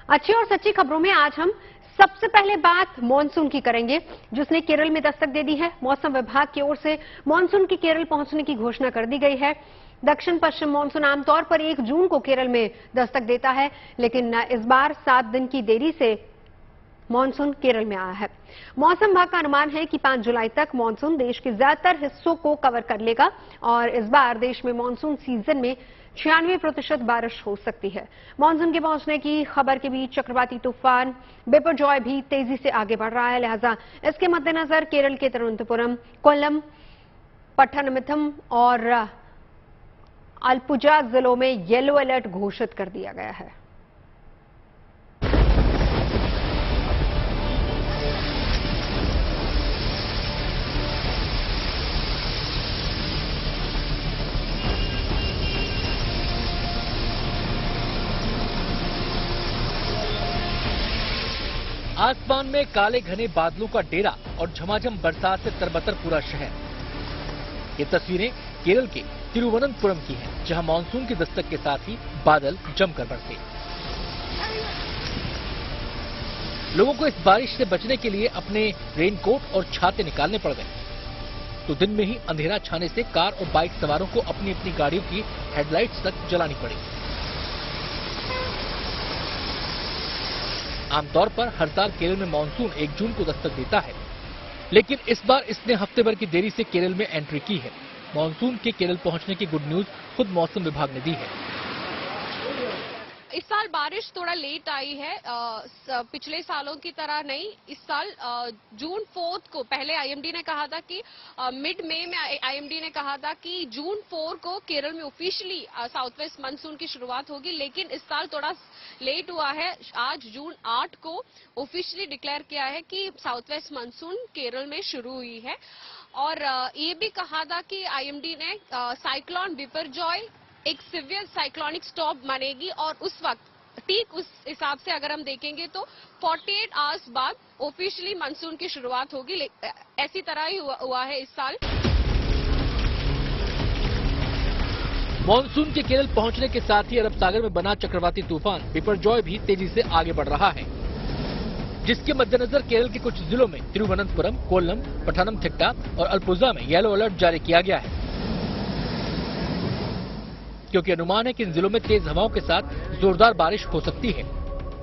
अच्छी और सच्ची खबरों में आज हम सबसे पहले बात मानसून की करेंगे, जिसने केरल में दस्तक दे दी है। मौसम विभाग की ओर से मानसून की केरल पहुंचने की घोषणा कर दी गई है। दक्षिण पश्चिम मानसून आमतौर पर 1 जून को केरल में दस्तक देता है, लेकिन इस बार 7 दिन की देरी से मानसून केरल में आया है। मौसम विभाग का अनुमान है कि 5 जुलाई तक मानसून देश के ज्यादातर हिस्सों को कवर कर लेगा और इस बार देश में मानसून सीजन में 96% बारिश हो सकती है। मानसून के पहुंचने की खबर के बीच चक्रवाती तूफान बिपरजॉय भी तेजी से आगे बढ़ रहा है, लिहाजा इसके मद्देनजर केरल के तिरुवनंतपुरम, कोल्लम, पट्टानमथिट्टा और आलपुझा जिलों में येलो अलर्ट घोषित कर दिया गया है। आसमान में काले घने बादलों का डेरा और झमाझम बरसात से तरबतर पूरा शहर। ये तस्वीरें केरल के तिरुवनंतपुरम की हैं, जहां मानसून की दस्तक के साथ ही बादल जमकर बरसे। लोगों को इस बारिश से बचने के लिए अपने रेनकोट और छाते निकालने पड़ गए, तो दिन में ही अंधेरा छाने से कार और बाइक सवारों को अपनी अपनी गाड़ियों की हेडलाइट्स तक जलानी पड़ी। आमतौर पर हर साल केरल में मानसून 1 जून को दस्तक देता है, लेकिन इस बार इसने हफ्ते भर की देरी से केरल में एंट्री की है। मानसून के केरल पहुंचने की गुड न्यूज खुद मौसम विभाग ने दी है। इस साल बारिश थोड़ा लेट आई है, पिछले सालों की तरह नहीं। इस साल जून 4 को, पहले आईएमडी ने कहा था कि मिड मई में आईएमडी ने कहा था कि जून 4 को केरल में ऑफिशियली साउथ वेस्ट मानसून की शुरुआत होगी, लेकिन इस साल थोड़ा लेट हुआ है। आज जून 8 को ऑफिशियली डिक्लेयर किया है कि साउथ वेस्ट मानसून केरल में शुरू हुई है। और ये भी कहा था कि आईएमडी ने साइक्लोन बिपरजॉय एक सिवियर साइक्लोनिक स्टॉर्म बनेगी और उस वक्त ठीक उस हिसाब से अगर हम देखेंगे तो 48 आवर्स बाद ऑफिशियली मानसून की शुरुआत होगी। ऐसी तरह ही हुआ है इस साल। मानसून के केरल पहुंचने के साथ ही अरब सागर में बना चक्रवाती तूफान बिपरजॉय भी तेजी से आगे बढ़ रहा है, जिसके मद्देनजर केरल के कुछ जिलों में तिरुवनंतपुरम, कोल्लम, पट्टानमथिट्टा और आलपुझा में येलो अलर्ट जारी किया गया है, क्योंकि अनुमान है कि इन जिलों में तेज हवाओं के साथ जोरदार बारिश हो सकती है।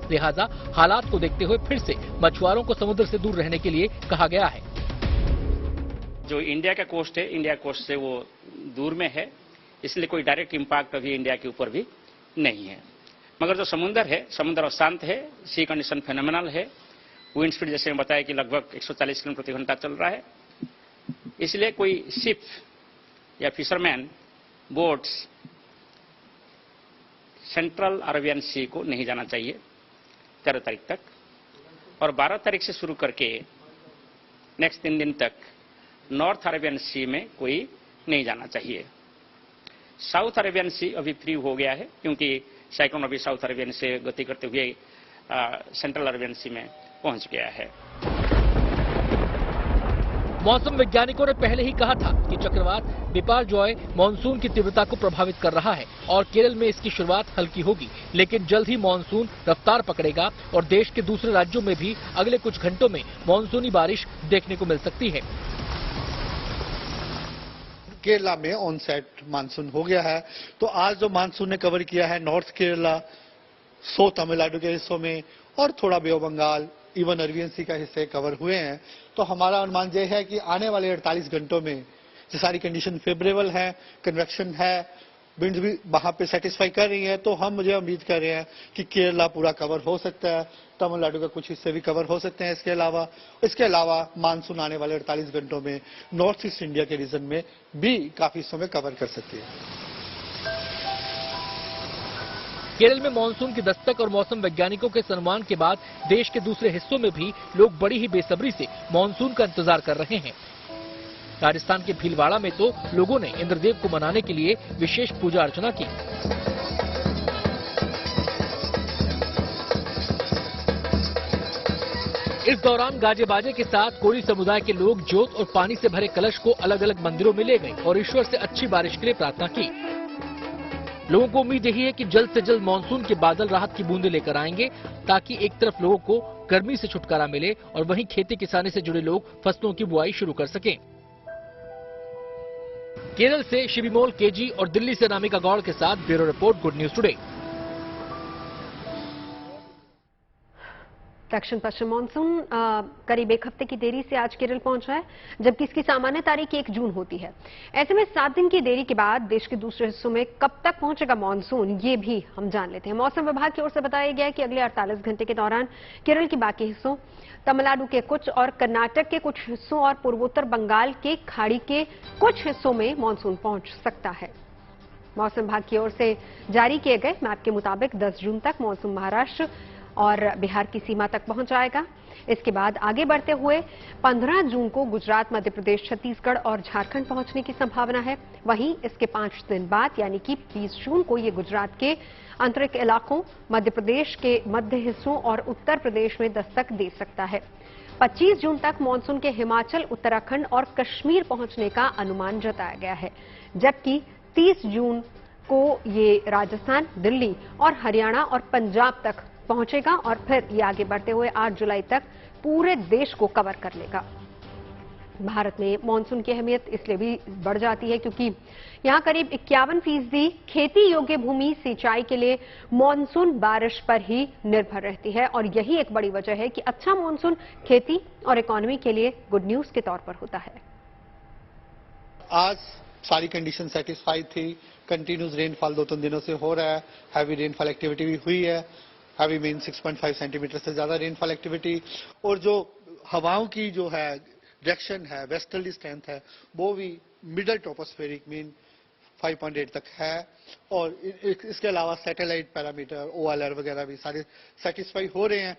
लिहाजा हालात को देखते हुए फिर से मछुआरों को समुद्र से दूर रहने के लिए कहा गया है। जो इंडिया का कोस्ट है, इंडिया कोस्ट से वो दूर में है, इसलिए कोई डायरेक्ट इम्पैक्ट अभी इंडिया के ऊपर भी नहीं है। मगर जो समुद्र है, समुद्र अशांत है, सी कंडीशन फेनोमेनल है। विंड स्पीड जैसे मैं बताया कि लगभग 140 किलोमीटर प्रति घंटा चल रहा है, इसलिए कोई शिप या फिशरमैन बोट्स सेंट्रल अरेबियन सी को नहीं जाना चाहिए 13 तारीख तक, और 12 तारीख से शुरू करके नेक्स्ट 3 दिन तक नॉर्थ अरेबियन सी में कोई नहीं जाना चाहिए। साउथ अरेबियन सी अभी फ्री हो गया है, क्योंकि साइक्लोन अभी साउथ अरेबियन से गति करते हुए सेंट्रल अरेबियन सी में पहुंच गया है। मौसम वैज्ञानिकों ने पहले ही कहा था कि चक्रवात बिपरजॉय मानसून की तीव्रता को प्रभावित कर रहा है और केरल में इसकी शुरुआत हल्की होगी, लेकिन जल्द ही मानसून रफ्तार पकड़ेगा और देश के दूसरे राज्यों में भी अगले कुछ घंटों में मानसूनी बारिश देखने को मिल सकती है। केरला में ऑनसेट मानसून हो गया है, तो आज जो मानसून ने कवर किया है नॉर्थ केरला, सो तमिलनाडु के हिस्सों में और थोड़ा बे ऑफ बंगाल, इवन अरेबियन सी का हिस्से कवर हुए हैं, तो हमारा अनुमान यह है कि आने वाले 48 घंटों में ये सारी कंडीशन फेवरेबल है, कन्वेक्शन है, विंड्स भी वहां पे सेटिस्फाई कर रही है, तो हम मुझे उम्मीद कर रहे हैं कि केरला पूरा कवर हो सकता है, तमिलनाडु का कुछ हिस्से भी कवर हो सकते हैं। इसके अलावा मानसून आने वाले 48 घंटों में नॉर्थ ईस्ट इंडिया के रीजन में भी काफी हिस्सों में कवर कर सकती है। केरल में मानसून की दस्तक और मौसम वैज्ञानिकों के अनुमान के बाद देश के दूसरे हिस्सों में भी लोग बड़ी ही बेसब्री से मानसून का इंतजार कर रहे हैं। राजस्थान के भीलवाड़ा में तो लोगों ने इंद्रदेव को मनाने के लिए विशेष पूजा अर्चना की। इस दौरान गाजे बाजे के साथ कोली समुदाय के लोग जोत और पानी से भरे कलश को अलग अलग मंदिरों में ले गए और ईश्वर से अच्छी बारिश के लिए प्रार्थना की। लोगों को उम्मीद यही है कि जल्द से जल्द मानसून के बादल राहत की बूंदें लेकर आएंगे, ताकि एक तरफ लोगों को गर्मी से छुटकारा मिले और वहीं खेती किसानी से जुड़े लोग फसलों की बुआई शुरू कर सकें। केरल से शिविमोल केजी और दिल्ली से नामिका गौड़ के साथ bureau report, good news today. दक्षिण पश्चिम मानसून करीब एक हफ्ते की देरी से आज केरल पहुंचा है, जबकि इसकी सामान्य तारीख 1 जून होती है। ऐसे में 7 दिन की देरी के बाद देश के दूसरे हिस्सों में कब तक पहुंचेगा मानसून, ये भी हम जान लेते हैं। मौसम विभाग की ओर से बताया गया है कि अगले 48 घंटे के दौरान केरल के बाकी हिस्सों, तमिलनाडु के कुछ और कर्नाटक के कुछ हिस्सों और पूर्वोत्तर बंगाल के खाड़ी के कुछ हिस्सों में मानसून पहुंच सकता है। मौसम विभाग की ओर से जारी किए गए मैप के मुताबिक 10 जून तक मानसून महाराष्ट्र और बिहार की सीमा तक पहुंच जाएगा। इसके बाद आगे बढ़ते हुए 15 जून को गुजरात, मध्य प्रदेश, छत्तीसगढ़ और झारखंड पहुंचने की संभावना है। वहीं इसके 5 दिन बाद यानी कि 20 जून को ये गुजरात के आंतरिक इलाकों, मध्य प्रदेश के मध्य हिस्सों और उत्तर प्रदेश में दस्तक दे सकता है। 25 जून तक मानसून के हिमाचल, उत्तराखंड और कश्मीर पहुंचने का अनुमान जताया गया है, जबकि 30 जून को ये राजस्थान, दिल्ली और हरियाणा और पंजाब तक पहुंचेगा और फिर ये आगे बढ़ते हुए 8 जुलाई तक पूरे देश को कवर कर लेगा। भारत में मानसून की अहमियत इसलिए भी बढ़ जाती है क्योंकि यहां करीब 51% खेती योग्य भूमि सिंचाई के लिए मानसून बारिश पर ही निर्भर रहती है और यही एक बड़ी वजह है कि अच्छा मानसून खेती और इकोनॉमी के लिए गुड न्यूज के तौर पर होता है। आज सारी कंडीशन सेटिस्फाइड थी। कंटिन्यूस रेनफॉल 2-3 दिनों से हो रहा है। हैवी रेनफॉल एक्टिविटी भी हुई है। हैवी मीन 6.5 सेंटीमीटर से ज्यादा रेनफॉल एक्टिविटी, और जो हवाओं की जो है डायरेक्शन है, वेस्टर्ली स्ट्रेंथ है, वो भी मिडल ट्रोपोस्फेरिक मीन 5.8 तक है। और इसके अलावा सैटेलाइट पैरामीटर, OLR वगैरह भी सारे सेटिस्फाई हो रहे हैं।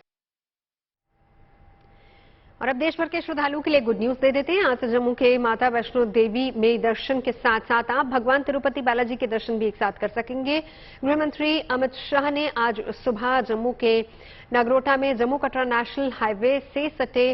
और अब देश भर के श्रद्धालुओं के लिए गुड न्यूज दे देते हैं। आज से जम्मू के माता वैष्णो देवी में दर्शन के साथ साथ आप भगवान तिरुपति बालाजी के दर्शन भी एक साथ कर सकेंगे। गृह मंत्री अमित शाह ने आज सुबह जम्मू के नगरोटा में जम्मू कटरा नेशनल हाईवे से सटे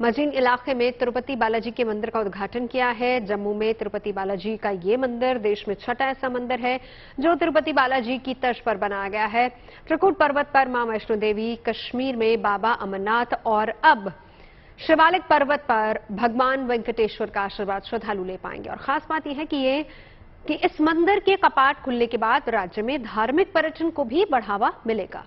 मजीन इलाके में तिरुपति बालाजी के मंदिर का उद्घाटन किया है। जम्मू में तिरुपति बालाजी का ये मंदिर देश में 6ठा ऐसा मंदिर है जो तिरुपति बालाजी की तर्ज पर बनाया गया है। त्रिकुट पर्वत पर मां वैष्णो देवी, कश्मीर में बाबा अमरनाथ और अब शिवालिक पर्वत पर भगवान वेंकटेश्वर का आशीर्वाद श्रद्धालु ले पाएंगे। और खास बात यह है कि इस मंदिर के कपाट खुलने के बाद राज्य में धार्मिक पर्यटन को भी बढ़ावा मिलेगा।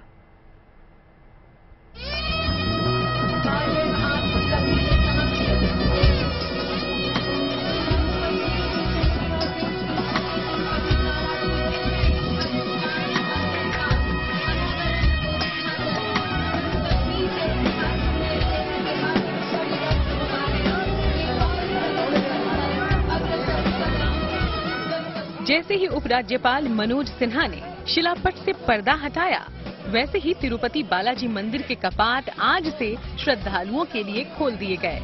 जैसे ही उपराज्यपाल मनोज सिन्हा ने शिलापट से पर्दा हटाया, वैसे ही तिरुपति बालाजी मंदिर के कपाट आज से श्रद्धालुओं के लिए खोल दिए गए।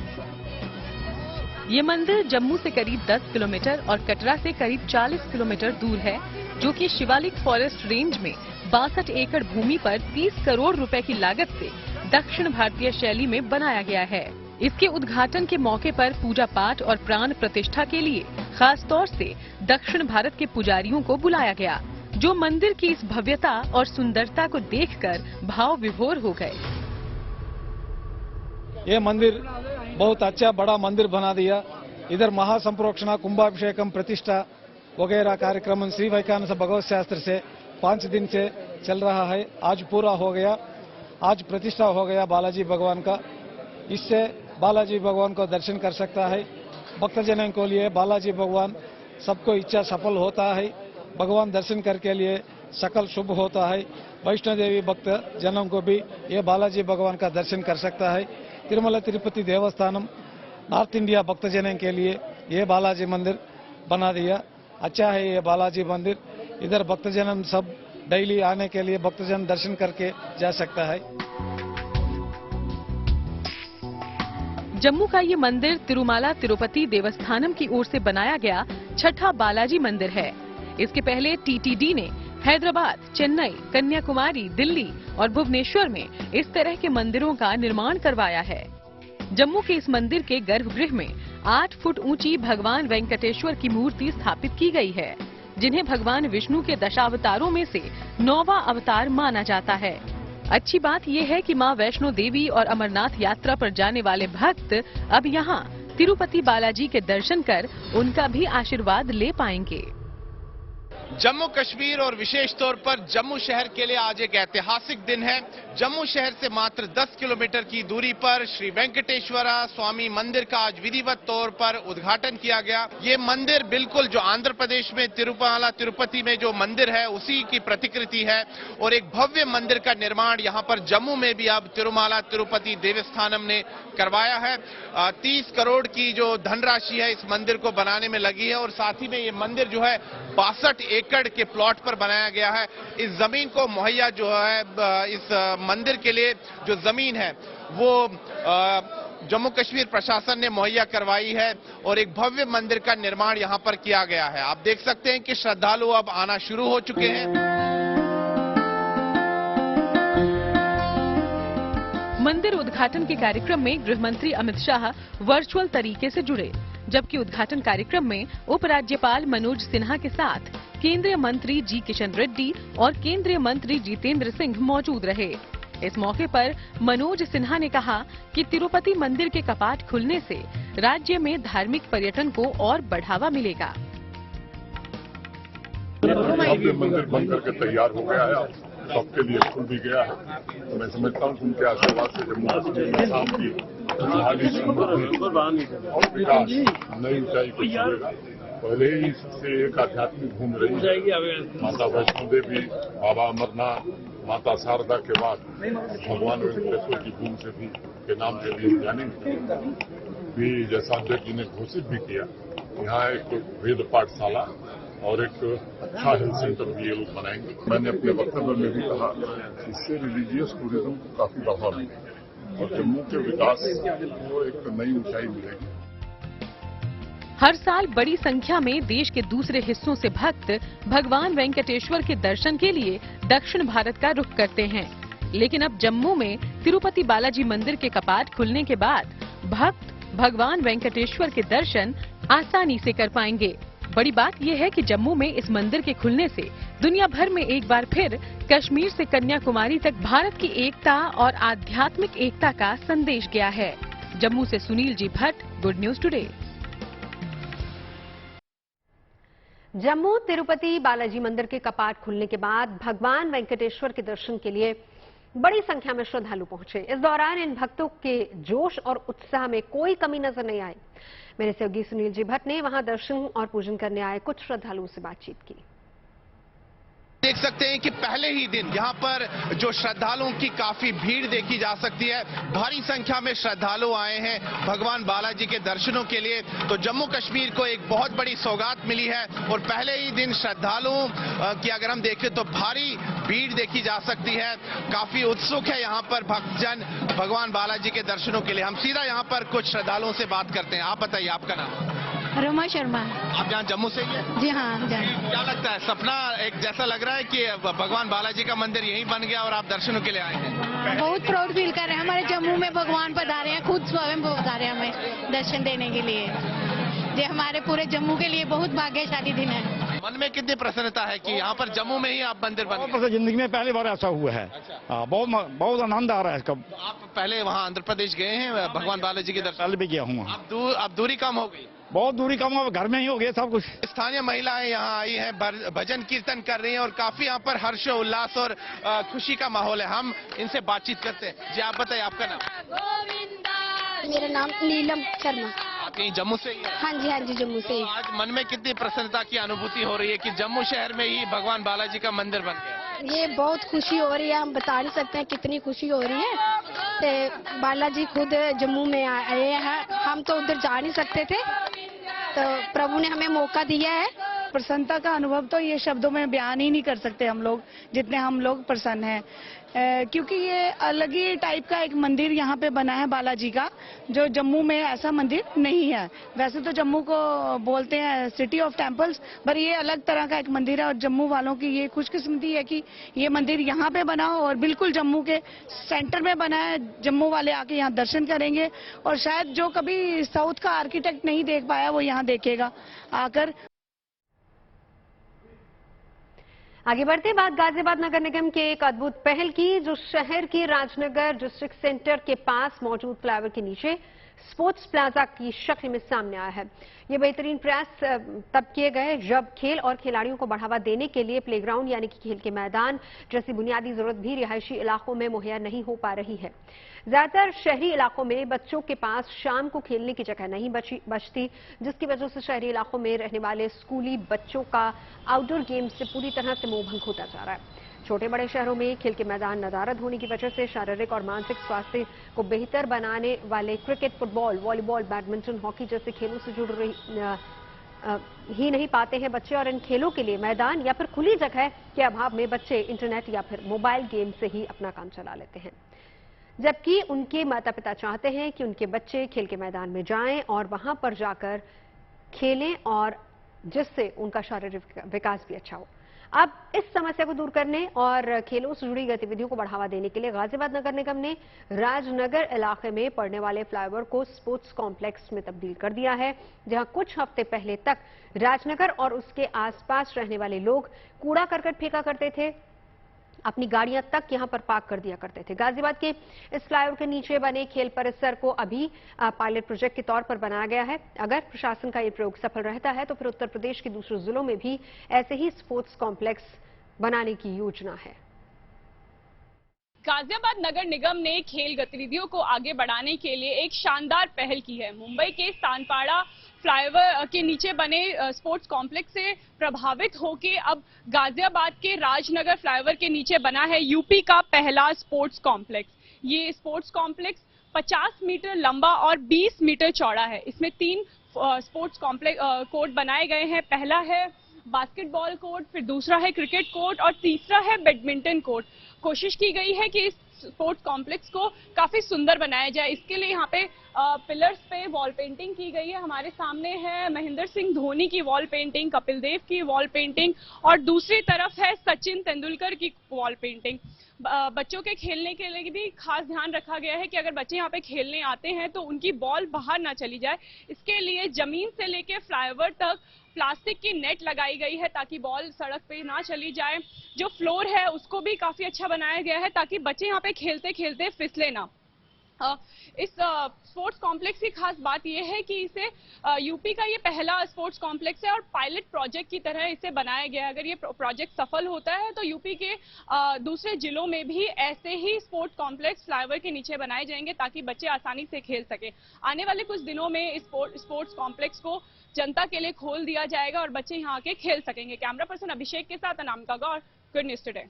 ये मंदिर जम्मू से करीब 10 किलोमीटर और कटरा से करीब 40 किलोमीटर दूर है, जो कि शिवालिक फॉरेस्ट रेंज में 62 एकड़ भूमि पर 30 करोड़ रुपए की लागत से दक्षिण भारतीय शैली में बनाया गया है। इसके उद्घाटन के मौके पर पूजा पाठ और प्राण प्रतिष्ठा के लिए खास तौर से दक्षिण भारत के पुजारियों को बुलाया गया, जो मंदिर की इस भव्यता और सुंदरता को देखकर भाव विभोर हो गए। ये मंदिर बहुत अच्छा बड़ा मंदिर बना दिया। इधर महासंप्रोक्षणा, कुंभाभिषेकम, प्रतिष्ठा वगैरह कार्यक्रम श्री वैखानस भगवत शास्त्र से 5 दिन से चल रहा है। आज पूरा हो गया, आज प्रतिष्ठा हो गया बालाजी भगवान का। इससे बालाजी भगवान को दर्शन कर सकता है। भक्तजनों के लिए बालाजी भगवान सबको इच्छा सफल होता है। भगवान दर्शन करके लिए सकल शुभ होता है। वैष्णो देवी भक्त जनों को भी ये बालाजी भगवान का दर्शन कर सकता है। तिरुमला तिरुपति देवस्थानम नॉर्थ इंडिया भक्तजनों के लिए ये बालाजी मंदिर बना दिया। अच्छा है ये बालाजी मंदिर। इधर भक्तजन सब डेली आने के लिए भक्तजन दर्शन करके जा सकता है। जम्मू का ये मंदिर तिरुमाला तिरुपति देवस्थानम की ओर से बनाया गया 6ठा बालाजी मंदिर है। इसके पहले टीटीडी ने हैदराबाद, चेन्नई, कन्याकुमारी, दिल्ली और भुवनेश्वर में इस तरह के मंदिरों का निर्माण करवाया है। जम्मू के इस मंदिर के गर्भगृह में 8 फुट ऊंची भगवान वेंकटेश्वर की मूर्ति स्थापित की गई है। जिन्हें भगवान विष्णु के दशावतारों में से 9वां अवतार माना जाता है। अच्छी बात यह है कि मां वैष्णो देवी और अमरनाथ यात्रा पर जाने वाले भक्त अब यहां तिरुपति बालाजी के दर्शन कर उनका भी आशीर्वाद ले पाएंगे। जम्मू कश्मीर और विशेष तौर पर जम्मू शहर के लिए आज एक ऐतिहासिक दिन है। जम्मू शहर से मात्र 10 किलोमीटर की दूरी पर श्री वेंकटेश्वरा स्वामी मंदिर का आज विधिवत तौर पर उद्घाटन किया गया। ये मंदिर बिल्कुल जो आंध्र प्रदेश में तिरुपति में जो मंदिर है उसी की प्रतिकृति है और एक भव्य मंदिर का निर्माण यहाँ पर जम्मू में भी अब तिरुमाला तिरुपति देवस्थानम ने करवाया है। 30 करोड़ की जो धनराशि है इस मंदिर को बनाने में लगी है और साथ ही में ये मंदिर जो है 62 एकड़ के प्लॉट पर बनाया गया है। इस जमीन को मुहैया जो है इस मंदिर के लिए जो जमीन है वो जम्मू कश्मीर प्रशासन ने मुहैया करवाई है और एक भव्य मंदिर का निर्माण यहां पर किया गया है। आप देख सकते हैं कि श्रद्धालु अब आना शुरू हो चुके हैं। मंदिर उद्घाटन के कार्यक्रम में गृह मंत्री अमित शाह वर्चुअल तरीके से जुड़े, जबकि उद्घाटन कार्यक्रम में उपराज्यपाल मनोज सिन्हा के साथ केंद्रीय मंत्री जी किशन रेड्डी और केंद्रीय मंत्री जितेंद्र सिंह मौजूद रहे। इस मौके पर मनोज सिन्हा ने कहा कि तिरुपति मंदिर के कपाट खुलने से राज्य में धार्मिक पर्यटन को और बढ़ावा मिलेगा। मंदिर बनकर के तैयार हो गया है, सबके लिए खुल भी गया है। तो मैं समझता हूँ उनके आशीर्वाद से जम्मू कश्मीर में शांति, खुशहाली, समृद्धि और विकास नई ऊंचाई को छूएगा। पहले ही से एक आध्यात्मिक घूम रही है। माता वैष्णो देवी, बाबा अमरनाथ, माता शारदा के बाद भगवान वेंकटेश्वर की भूमि से भी के नाम के लिए जानेंगे भी। जैसा अध्यक्ष जी ने घोषित भी किया, यहाँ एक वेद पाठशाला और एक अच्छा हेल्थ सेंटर भी ये लोग बनाएंगे। मैंने अपने वक्तव्य में भी कहा इससे रिलीजियस टूरिज्म को काफी बढ़ावा मिलेगा और जम्मू के विकास को एक नई ऊंचाई मिलेगी। हर साल बड़ी संख्या में देश के दूसरे हिस्सों से भक्त भगवान वेंकटेश्वर के दर्शन के लिए दक्षिण भारत का रुख करते हैं, लेकिन अब जम्मू में तिरुपति बालाजी मंदिर के कपाट खुलने के बाद भक्त भगवान वेंकटेश्वर के दर्शन आसानी से कर पाएंगे। बड़ी बात यह है कि जम्मू में इस मंदिर के खुलने से दुनिया भर में एक बार फिर कश्मीर से कन्याकुमारी तक भारत की एकता और आध्यात्मिक एकता का संदेश गया है। जम्मू से Sunil ji Bhatt, good news today. Jammu Tirupati Balaji मंदिर के कपाट खुलने के बाद भगवान वेंकटेश्वर के दर्शन के लिए बड़ी संख्या में श्रद्धालु पहुंचे। इस दौरान इन भक्तों के जोश और उत्साह में कोई कमी नजर नहीं आई। मेरे सहयोगी सुनील जी भट्ट ने वहां दर्शन और पूजन करने आए कुछ श्रद्धालुओं से बातचीत की। देख सकते हैं कि पहले ही दिन यहाँ पर जो श्रद्धालुओं की काफी भीड़ देखी जा सकती है। भारी संख्या में श्रद्धालु आए हैं भगवान बालाजी के दर्शनों के लिए। तो जम्मू कश्मीर को एक बहुत बड़ी सौगात मिली है और पहले ही दिन श्रद्धालुओं की अगर हम देखें तो भारी भीड़ देखी जा सकती है। काफी उत्सुक है यहाँ पर भक्तजन भगवान बालाजी के दर्शनों के लिए। हम सीधा यहाँ पर कुछ श्रद्धालुओं से बात करते हैं। आप बताइए, आपका नाम? रमा शर्मा। आप यहाँ जम्मू से ही हैं? जी हाँ, क्या लगता है, सपना एक जैसा लग रहा है कि भगवान बालाजी का मंदिर यहीं बन गया और आप दर्शनों के लिए आए हैं? बहुत प्राउड फील कर रहे हैं। हमारे जम्मू में भगवान पधारे हैं, खुद स्वयं पधारे हैं हमें दर्शन देने के लिए। ये हमारे पूरे जम्मू के लिए बहुत भाग्यशाली दिन है। मन में कितनी प्रसन्नता है कि यहाँ पर जम्मू में ही आप मंदिर बन गए? जिंदगी में पहली बार ऐसा हुआ है। बहुत आनंद आ रहा है इसका। आप पहले वहाँ आंध्र प्रदेश गए हैं भगवान बालाजी के दर्शन? पहले भी गया हूँ। अब दूरी कम हो गई? बहुत दूरी कम हो, घर में ही हो गया सब कुछ। स्थानीय महिलाएं यहाँ आई हैं, भजन कीर्तन कर रही हैं और काफी यहाँ पर हर्ष उल्लास और खुशी का माहौल है। हम इनसे बातचीत करते हैं। जी आप बताइए, आपका नाम? मेरा नाम नीलम शर्मा। आप यहीं जम्मू से ही हैं? हाँ जी, जम्मू से ही। आज मन में कितनी प्रसन्नता की अनुभूति हो रही है कि जम्मू शहर में ही भगवान बालाजी का मंदिर बन गया? ये बहुत खुशी हो रही है, हम बता नहीं सकते हैं कितनी खुशी हो रही है। बालाजी खुद जम्मू में आए हैं, हम तो उधर जा नहीं सकते थे, तो प्रभु ने हमें मौका दिया है। प्रसन्नता का अनुभव तो ये शब्दों में बयान ही नहीं कर सकते हम लोग, जितने हम लोग प्रसन्न हैं, क्योंकि ये अलग ही टाइप का एक मंदिर यहाँ पे बना है बालाजी का, जो जम्मू में ऐसा मंदिर नहीं है। वैसे तो जम्मू को बोलते हैं सिटी ऑफ टेम्पल्स, पर ये अलग तरह का एक मंदिर है और जम्मू वालों की ये खुशकिस्मती है कि ये मंदिर यहाँ पे बना हो और बिल्कुल जम्मू के सेंटर में बना है। जम्मू वाले आके यहाँ दर्शन करेंगे और शायद जो कभी साउथ का आर्किटेक्ट नहीं देख पाया वो यहाँ देखेगा आकर। आगे बढ़ते बाद गाजियाबाद नगर निगम के एक अद्भुत पहल की, जो शहर के राजनगर डिस्ट्रिक्ट सेंटर के पास मौजूद फ्लाईओवर के नीचे स्पोर्ट्स प्लाजा की शक्ल में सामने आया है। ये बेहतरीन प्रयास तब किए गए जब खेल और खिलाड़ियों को बढ़ावा देने के लिए प्लेग्राउंड यानी कि खेल के मैदान जैसी बुनियादी जरूरत भी रिहायशी इलाकों में मुहैया नहीं हो पा रही है। ज्यादातर शहरी इलाकों में बच्चों के पास शाम को खेलने की जगह नहीं बचती, जिसकी वजह से शहरी इलाकों में रहने वाले स्कूली बच्चों का आउटडोर गेम से पूरी तरह से मोहभंग होता जा रहा है। छोटे बड़े शहरों में खेल के मैदान नदारद होने की वजह से शारीरिक और मानसिक स्वास्थ्य को बेहतर बनाने वाले cricket, football, volleyball, badminton, hockey जैसे खेलों से जुड़ ही नहीं पाते हैं बच्चे, और इन खेलों के लिए मैदान या फिर खुली जगह के अभाव में बच्चे इंटरनेट या फिर मोबाइल गेम से ही अपना काम चला लेते हैं, जबकि उनके माता पिता चाहते हैं कि उनके बच्चे खेल के मैदान में जाएं और वहां पर जाकर खेलें, और जिससे उनका शारीरिक विकास भी अच्छा हो। अब इस समस्या को दूर करने और खेलों से जुड़ी गतिविधियों को बढ़ावा देने के लिए गाजियाबाद नगर निगम ने राजनगर इलाके में पड़ने वाले फ्लाईओवर को स्पोर्ट्स कॉम्प्लेक्स में तब्दील कर दिया है, जहां कुछ हफ्ते पहले तक राजनगर और उसके आसपास रहने वाले लोग कूड़ा करकट फेंका करते थे, अपनी गाड़ियां तक यहां पर पार्क कर दिया करते थे। गाजियाबाद के इस फ्लाईओवर के नीचे बने खेल परिसर को अभी पायलट प्रोजेक्ट के तौर पर बनाया गया है। अगर प्रशासन का ये प्रयोग सफल रहता है तो फिर उत्तर प्रदेश के दूसरे जिलों में भी ऐसे ही स्पोर्ट्स कॉम्प्लेक्स बनाने की योजना है। गाजियाबाद नगर निगम ने खेल गतिविधियों को आगे बढ़ाने के लिए एक शानदार पहल की है। मुंबई के सानपाड़ा फ्लाईओवर के नीचे बने स्पोर्ट्स कॉम्प्लेक्स से प्रभावित होकर अब गाजियाबाद के राजनगर फ्लाईओवर के नीचे बना है यूपी का पहला स्पोर्ट्स कॉम्प्लेक्स। ये स्पोर्ट्स कॉम्प्लेक्स 50 मीटर लंबा और 20 मीटर चौड़ा है। इसमें 3 स्पोर्ट्स कॉम्प्लेक्स कोर्ट बनाए गए हैं। पहला है बास्केटबॉल कोर्ट, फिर दूसरा है क्रिकेट कोर्ट और तीसरा है बैडमिंटन कोर्ट। कोशिश की गई है कि इस स्पोर्ट्स कॉम्प्लेक्स को काफी सुंदर बनाया जाए। इसके लिए यहाँ पे पिलर्स पे वॉल पेंटिंग की गई है। हमारे सामने है महेंद्र सिंह धोनी की वॉल पेंटिंग, कपिल देव की वॉल पेंटिंग और दूसरी तरफ है सचिन तेंदुलकर की वॉल पेंटिंग। बच्चों के खेलने के लिए भी खास ध्यान रखा गया है कि अगर बच्चे यहाँ पे खेलने आते हैं तो उनकी बॉल बाहर ना चली जाए। इसके लिए जमीन से लेके फ्लाईओवर तक प्लास्टिक की नेट लगाई गई है ताकि बॉल सड़क पे ना चली जाए। जो फ्लोर है उसको भी काफी अच्छा बनाया गया है ताकि बच्चे यहाँ पे खेलते खेलते फिसले ना। इस स्पोर्ट्स कॉम्प्लेक्स की खास बात यह है कि इसे यूपी का ये पहला स्पोर्ट्स कॉम्प्लेक्स है और पायलट प्रोजेक्ट की तरह इसे बनाया गया है। अगर ये प्रोजेक्ट सफल होता है तो यूपी के दूसरे जिलों में भी ऐसे ही स्पोर्ट्स कॉम्प्लेक्स फ्लाईओवर के नीचे बनाए जाएंगे ताकि बच्चे आसानी से खेल सके। आने वाले कुछ दिनों में इस स्पोर्ट्स कॉम्प्लेक्स को जनता के लिए खोल दिया जाएगा और बच्चे यहाँ आके खेल सकेंगे। कैमरा पर्सन अभिषेक के साथ अनामिका गौर, गुड न्यूज टुडे।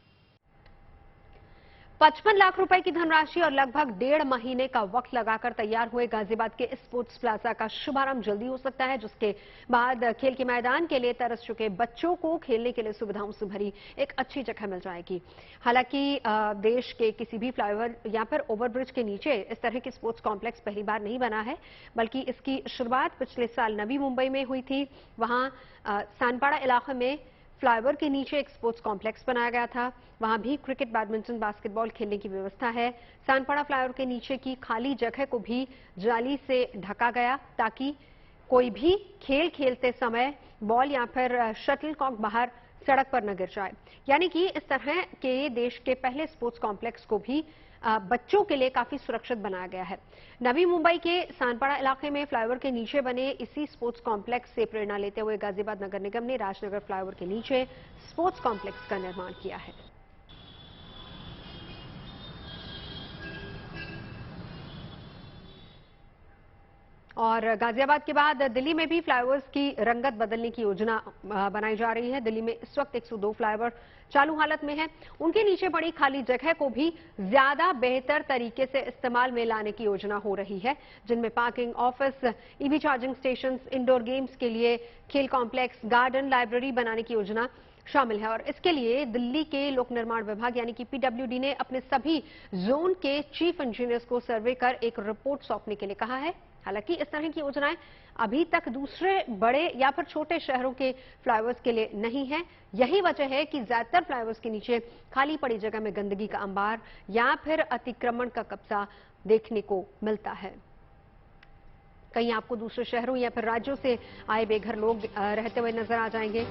55 लाख रुपए की धनराशि और लगभग 1.5 महीने का वक्त लगाकर तैयार हुए गाजियाबाद के स्पोर्ट्स प्लाजा का शुभारंभ जल्दी हो सकता है, जिसके बाद खेल के मैदान के लिए तरस चुके बच्चों को खेलने के लिए सुविधाओं से भरी एक अच्छी जगह मिल जाएगी। हालांकि देश के किसी भी फ्लाईओवर या फिर ओवरब्रिज के नीचे इस तरह की स्पोर्ट्स कॉम्प्लेक्स पहली बार नहीं बना है, बल्कि इसकी शुरुआत पिछले साल नवी मुंबई में हुई थी। वहां सानपाड़ा इलाके में फ्लाईओवर के नीचे एक स्पोर्ट्स कॉम्प्लेक्स बनाया गया था। वहां भी क्रिकेट, बैडमिंटन, बास्केटबॉल खेलने की व्यवस्था है। सानपाड़ा फ्लाईओवर के नीचे की खाली जगह को भी जाली से ढका गया ताकि कोई भी खेल खेलते समय बॉल या फिर शटलकॉक बाहर सड़क पर न गिर जाए। यानी कि इस तरह के देश के पहले स्पोर्ट्स कॉम्प्लेक्स को भी बच्चों के लिए काफी सुरक्षित बनाया गया है। नवी मुंबई के सानपाड़ा इलाके में फ्लाईओवर के नीचे बने इसी स्पोर्ट्स कॉम्प्लेक्स से प्रेरणा लेते हुए गाजियाबाद नगर निगम ने राजनगर फ्लाईओवर के नीचे स्पोर्ट्स कॉम्प्लेक्स का निर्माण किया है। और गाजियाबाद के बाद दिल्ली में भी फ्लाईओवर्स की रंगत बदलने की योजना बनाई जा रही है। दिल्ली में इस वक्त 102 फ्लाईओवर चालू हालत में है। उनके नीचे पड़ी खाली जगह को भी ज्यादा बेहतर तरीके से इस्तेमाल में लाने की योजना हो रही है, जिनमें parking, office, EV charging station, indoor games के लिए खेल कॉम्प्लेक्स, गार्डन, लाइब्रेरी बनाने की योजना शामिल है। और इसके लिए दिल्ली के लोक निर्माण विभाग यानी कि पीडब्ल्यूडी ने अपने सभी जोन के चीफ इंजीनियर्स को सर्वे कर एक रिपोर्ट सौंपने के लिए कहा है। हालांकि इस तरह की योजनाएं अभी तक दूसरे बड़े या फिर छोटे शहरों के फ्लाईओवर्स के लिए नहीं है। यही वजह है कि ज्यादातर फ्लाईओवर्स के नीचे खाली पड़ी जगह में गंदगी का अंबार या फिर अतिक्रमण का कब्जा देखने को मिलता है। कहीं आपको दूसरे शहरों या फिर राज्यों से आए बेघर लोग रहते हुए नजर आ जाएंगे।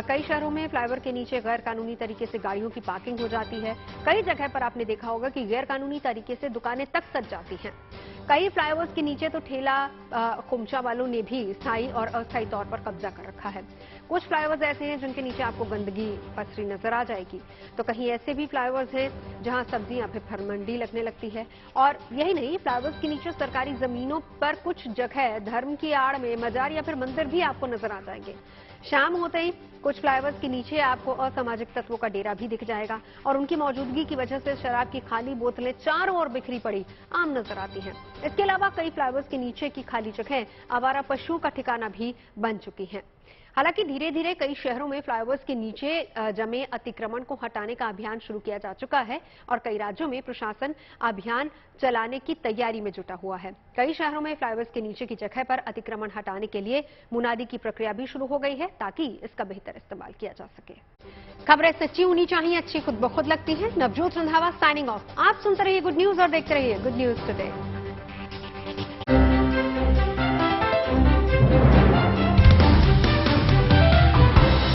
कई शहरों में फ्लाईओवर के नीचे गैर कानूनी तरीके से गाड़ियों की पार्किंग हो जाती है। कई जगह पर आपने देखा होगा कि गैर कानूनी तरीके से दुकानें तक सज जाती हैं। कई फ्लाईओवर्स के नीचे तो ठेला खुमचा वालों ने भी स्थायी और अस्थायी तौर पर कब्जा कर रखा है। कुछ फ्लाईओवर्स ऐसे हैं जिनके नीचे आपको गंदगी पसरी नजर आ जाएगी, तो कहीं ऐसे भी फ्लाईओवर्स हैं जहां सब्जी या फिर फल मंडी लगने लगती है। और यही नहीं, फ्लाईओवर्स के नीचे सरकारी जमीनों पर कुछ जगह धर्म की आड़ में मजार या फिर मंदिर भी आपको नजर आ जाएंगे। शाम होते ही कुछ फ्लाईओवर्स के नीचे आपको असामाजिक तत्वों का डेरा भी दिख जाएगा और उनकी मौजूदगी की वजह से शराब की खाली बोतलें चारों ओर बिखरी पड़ी आम नजर आती हैं। इसके अलावा कई फ्लाईओवर्स के नीचे की खाली जगह आवारा पशुओं का ठिकाना भी बन चुकी हैं। हालांकि धीरे धीरे कई शहरों में फ्लाईओवर्स के नीचे जमे अतिक्रमण को हटाने का अभियान शुरू किया जा चुका है और कई राज्यों में प्रशासन अभियान चलाने की तैयारी में जुटा हुआ है। कई शहरों में फ्लाईओवर्स के नीचे की जगह पर अतिक्रमण हटाने के लिए मुनादी की प्रक्रिया भी शुरू हो गई है ताकि इसका बेहतर इस्तेमाल किया जा सके। खबरें सच्ची होनी चाहिए, अच्छी खुद ब खुद लगती है। Navjot Randhawa signing off. आप सुनते रहिए गुड न्यूज और देखते रहिए गुड न्यूज टुडे।